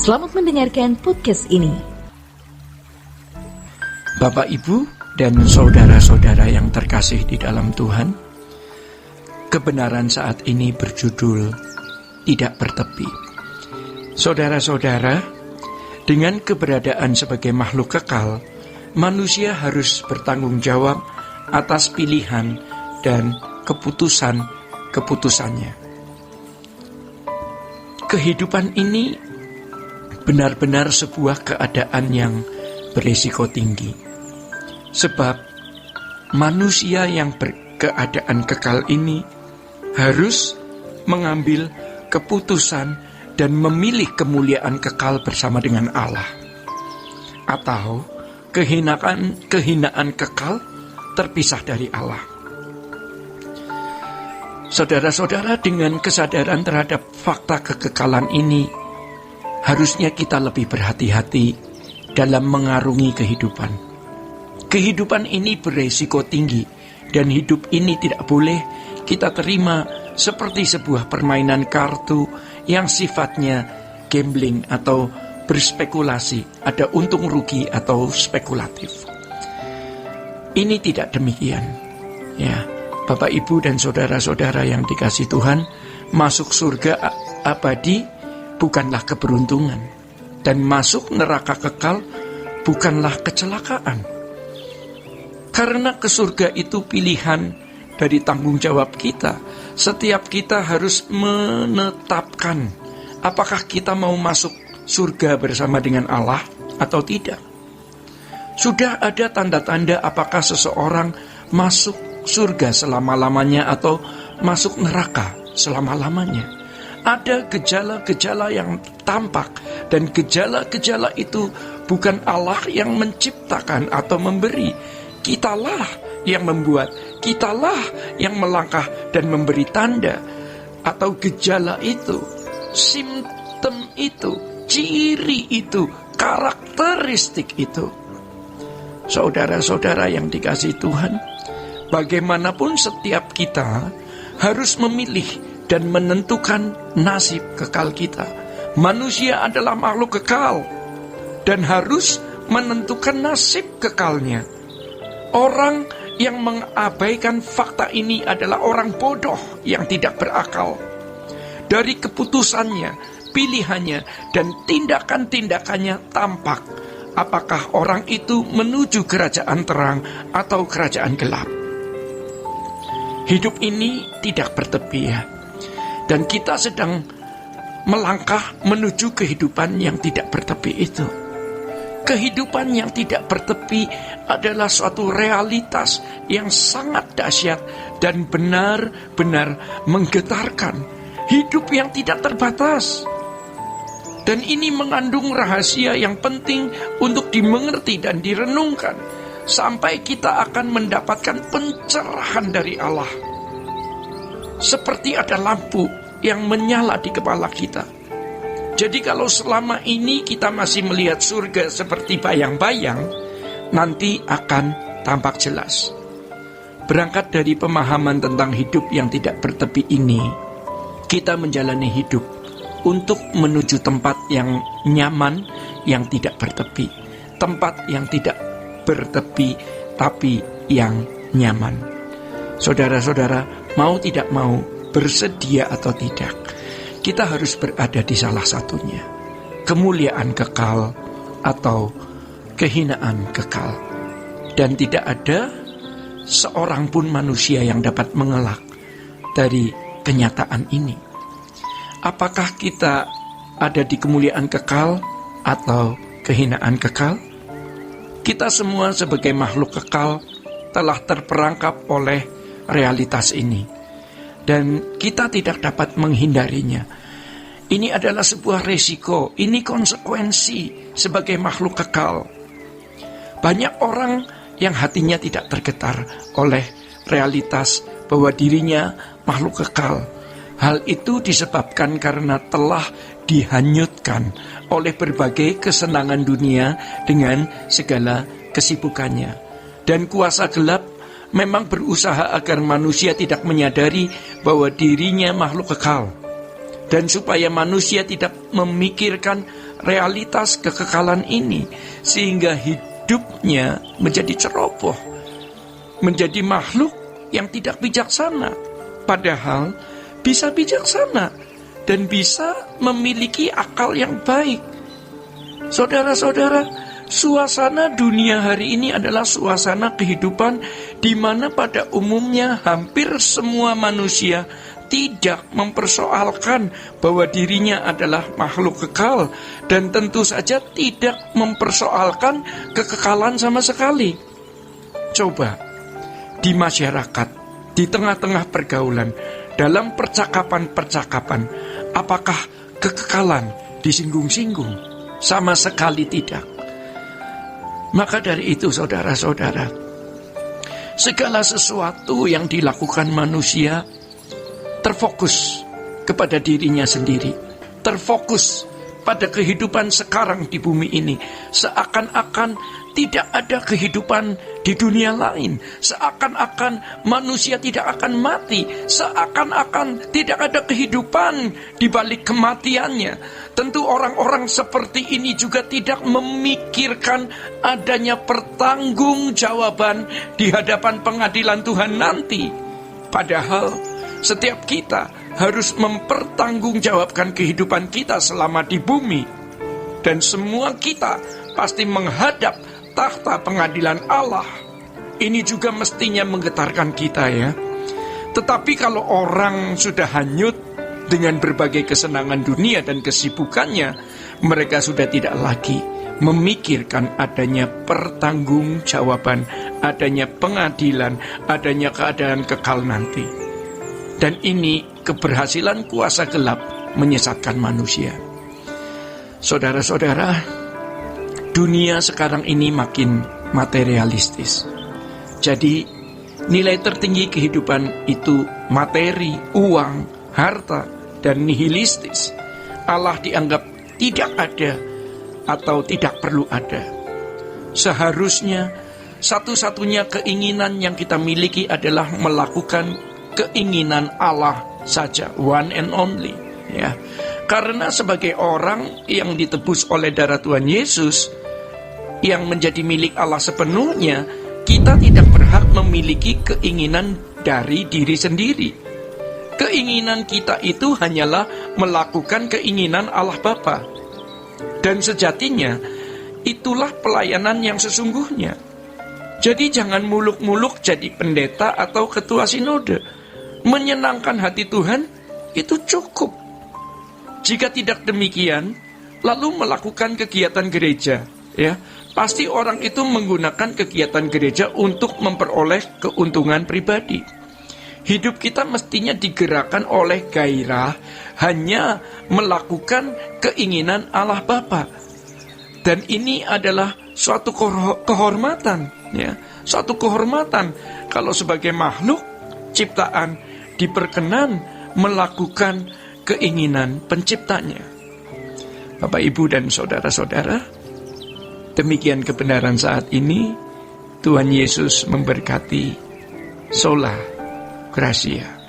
Selamat mendengarkan podcast ini. Bapak, Ibu, dan saudara-saudara yang terkasih di dalam Tuhan, kebenaran saat ini berjudul Tidak Bertepi. Saudara-saudara, dengan keberadaan sebagai makhluk kekal, manusia harus bertanggung jawab atas pilihan dan keputusannya. Kehidupan ini benar-benar sebuah keadaan yang berisiko tinggi. Sebab manusia yang berkeadaan kekal ini harus mengambil keputusan dan memilih kemuliaan kekal bersama dengan Allah. Atau kehinaan kekal terpisah dari Allah. Saudara-saudara, dengan kesadaran terhadap fakta kekekalan ini, harusnya kita lebih berhati-hati dalam mengarungi kehidupan. Kehidupan ini beresiko tinggi, dan hidup ini tidak boleh kita terima seperti sebuah permainan kartu yang sifatnya gambling atau berspekulasi, ada untung rugi atau spekulatif. Ini tidak demikian. Ya, Bapak, Ibu, dan saudara-saudara yang dikasihi Tuhan, masuk surga abadi bukanlah keberuntungan, dan masuk neraka kekal bukanlah kecelakaan. Karena ke surga itu pilihan dari tanggung jawab kita. Setiap kita harus menetapkan apakah kita mau masuk surga bersama dengan Allah atau tidak. Sudah ada tanda-tanda apakah seseorang masuk surga selama-lamanya atau masuk neraka selama-lamanya. Ada gejala-gejala yang tampak, dan gejala-gejala itu bukan Allah yang menciptakan atau memberi. Kitalah yang membuat, kitalah yang melangkah dan memberi tanda atau gejala itu, simptom itu, ciri itu, karakteristik itu. Saudara-saudara yang dikasihi Tuhan, bagaimanapun setiap kita harus memilih dan menentukan nasib kekal kita. Manusia adalah makhluk kekal dan harus menentukan nasib kekalnya. Orang yang mengabaikan fakta ini adalah orang bodoh yang tidak berakal. Dari keputusannya, pilihannya, dan tindakan-tindakannya tampak apakah orang itu menuju kerajaan terang atau kerajaan gelap. Hidup ini tidak bertepi, ya. Dan kita sedang melangkah menuju kehidupan yang tidak bertepi itu. Kehidupan yang tidak bertepi adalah suatu realitas yang sangat dahsyat dan benar-benar menggetarkan. Hidup yang tidak terbatas. Dan ini mengandung rahasia yang penting untuk dimengerti dan direnungkan, sampai kita akan mendapatkan pencerahan dari Allah. Seperti ada lampu yang menyala di kepala kita. Jadi kalau selama ini kita masih melihat surga seperti bayang-bayang, nanti akan tampak jelas. Berangkat dari pemahaman tentang hidup yang tidak bertepi ini, kita menjalani hidup untuk menuju tempat yang nyaman, yang tidak bertepi. Tempat yang tidak bertepi, tapi yang nyaman. Saudara-saudara, mau tidak mau, bersedia atau tidak, kita harus berada di salah satunya. Kemuliaan kekal atau kehinaan kekal. Dan tidak ada seorang pun manusia yang dapat mengelak dari kenyataan ini. Apakah kita ada di kemuliaan kekal atau kehinaan kekal? Kita semua sebagai makhluk kekal telah terperangkap oleh realitas ini, dan kita tidak dapat menghindarinya. Ini adalah sebuah resiko, ini konsekuensi sebagai makhluk kekal. Banyak orang yang hatinya tidak tergetar oleh realitas bahwa dirinya makhluk kekal. Hal itu disebabkan karena telah dihanyutkan oleh berbagai kesenangan dunia dengan segala kesibukannya. Dan kuasa gelap memang berusaha agar manusia tidak menyadari bahwa dirinya makhluk kekal. Dan supaya manusia tidak memikirkan realitas kekekalan ini, sehingga hidupnya menjadi ceroboh, menjadi makhluk yang tidak bijaksana, padahal bisa bijaksana dan bisa memiliki akal yang baik. Saudara-saudara, suasana dunia hari ini adalah suasana kehidupan di mana pada umumnya hampir semua manusia tidak mempersoalkan bahwa dirinya adalah makhluk kekal, dan tentu saja tidak mempersoalkan kekekalan sama sekali. Coba di masyarakat, di tengah-tengah pergaulan, dalam percakapan-percakapan, apakah kekekalan disinggung-singgung? Sama sekali tidak. Maka dari itu, saudara-saudara, segala sesuatu yang dilakukan manusia terfokus kepada dirinya sendiri, terfokus pada kehidupan sekarang di bumi ini, seakan-akan tidak ada kehidupan di dunia lain, seakan-akan manusia tidak akan mati, seakan-akan tidak ada kehidupan di balik kematiannya. Tentu orang-orang seperti ini juga tidak memikirkan adanya pertanggungjawaban di hadapan pengadilan Tuhan nanti. Padahal setiap kita harus mempertanggungjawabkan kehidupan kita selama di bumi. Dan semua kita pasti menghadap takhta pengadilan Allah. Ini juga mestinya menggetarkan kita, ya. Tetapi kalau orang sudah hanyut dengan berbagai kesenangan dunia dan kesibukannya, mereka sudah tidak lagi memikirkan adanya pertanggungjawaban, adanya pengadilan, adanya keadaan kekal nanti. Dan ini keberhasilan kuasa gelap menyesatkan manusia. Saudara-saudara, dunia sekarang ini makin materialistis. Jadi nilai tertinggi kehidupan itu materi, uang, harta, dan nihilistis. Allah dianggap tidak ada atau tidak perlu ada. Seharusnya satu-satunya keinginan yang kita miliki adalah melakukan keinginan Allah saja, one and only, ya. Karena sebagai orang yang ditebus oleh darah Tuhan Yesus, yang menjadi milik Allah sepenuhnya, kita tidak berhak memiliki keinginan dari diri sendiri. Keinginan kita itu hanyalah melakukan keinginan Allah Bapa. Dan sejatinya itulah pelayanan yang sesungguhnya. Jadi jangan muluk-muluk jadi pendeta atau ketua sinode. Menyenangkan hati Tuhan itu cukup. Jika tidak demikian, lalu melakukan kegiatan gereja, ya, pasti orang itu menggunakan kegiatan gereja untuk memperoleh keuntungan pribadi. Hidup kita mestinya digerakkan oleh gairah hanya melakukan keinginan Allah Bapa. Dan ini adalah suatu kehormatan, ya, suatu kehormatan kalau sebagai makhluk ciptaan diperkenan melakukan keinginan penciptanya. Bapak, Ibu, dan saudara-saudara, demikian kebenaran saat ini. Tuhan Yesus memberkati. Sola Gracia.